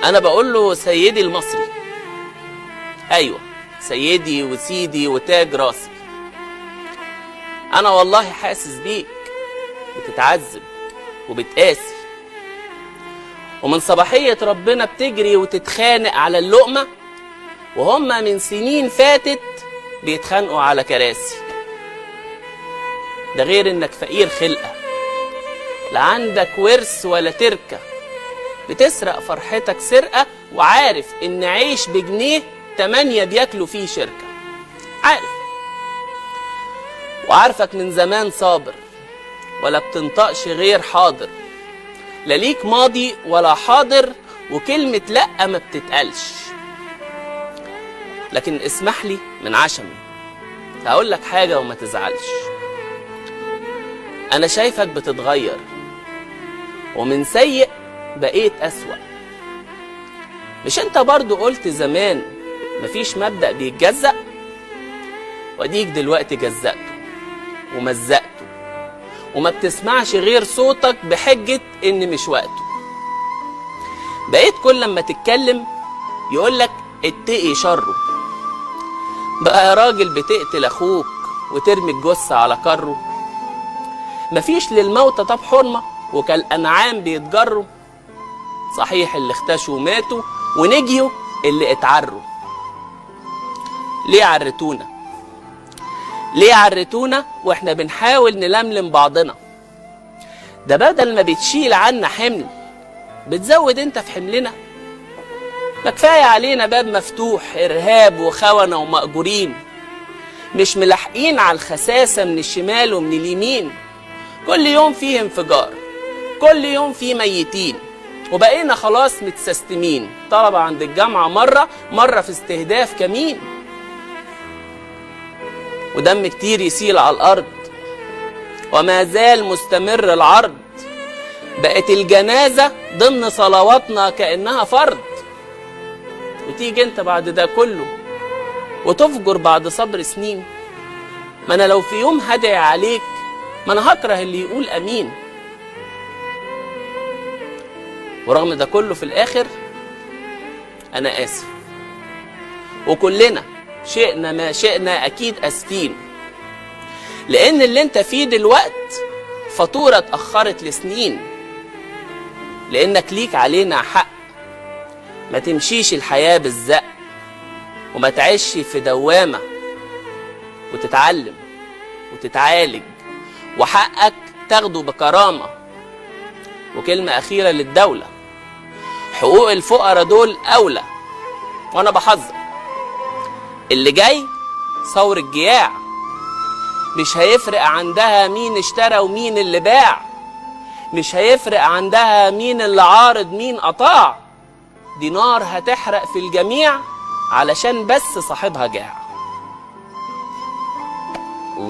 انا بقول له سيدي المصري، ايوه سيدي وسيدي وتاج راسي، انا والله حاسس بيك بتتعذب وبتقاسي، ومن صباحية ربنا بتجري وتتخانق على اللقمة، وهم من سنين فاتت بيتخانقوا على كراسي. ده غير انك فقير خلقة، لا عندك ورث ولا تركة، بتسرق فرحتك سرقة، وعارف ان عيش بجنيه 8 بياكلوا فيه شركة. عارف، وعارفك من زمان صابر، ولا بتنطقش غير حاضر، لا ليك ماضي ولا حاضر، وكلمة لأ ما بتتقالش. لكن اسمح لي من عشمي هقول لك حاجة وما تزعلش، أنا شايفك بتتغير، ومن سيء بقيت أسوأ. مش أنت برضو قلت زمان مفيش مبدأ بيتجزأ؟ وأديك دلوقتي جزأته ومزقته، وما بتسمعش غير صوتك بحجة إن مش وقته. بقيت كل لما تتكلم يقولك اتقي شره. بقى يا راجل بتقتل أخوك وترمي الجثة على كره. مفيش للموتى طب حرمة، وكالأنعام بيتجروا. صحيح اللي اختشوا ماتوا، ونجيوا اللي اتعروا. ليه عرتونا؟ ليه عرتونا واحنا بنحاول نلملم بعضنا؟ ده بدل ما بتشيل عنا حمل بتزود انت في حملنا. ما كفاية علينا باب مفتوح إرهاب وخونة ومأجورين، مش ملاحقين على الخساسة من الشمال ومن اليمين. كل يوم فيه انفجار، كل يوم فيه ميتين، وبقينا خلاص متسستمين. طلبة عند الجامعة مرة في استهداف كمين، ودم كتير يسيل على الأرض، وما زال مستمر العرض. بقت الجنازة ضمن صلواتنا كأنها فرض. وتيجي انت بعد ده كله وتفجر بعد صبر سنين. ما انا لو في يوم هدعي عليك، ما انا هكره اللي يقول امين. ورغم ده كله في الاخر انا اسف، وكلنا شئنا ما شئنا اكيد اسفين، لان اللي انت فيه دلوقت فاتورة اتأخرت لسنين. لانك ليك علينا حق، ما تمشيش الحياة بالزق، وما تعيش في دوامة، وتتعلم وتتعالج، وحقك تاخده بكرامة. وكلمة أخيرة للدولة، حقوق الفقراء دول أولى. وأنا بحذر اللي جاي ثورة الجياع، مش هيفرق عندها مين اشترى ومين اللي باع، مش هيفرق عندها مين اللي عارض مين قطاع. دي نار هتحرق في الجميع علشان بس صاحبها جاع.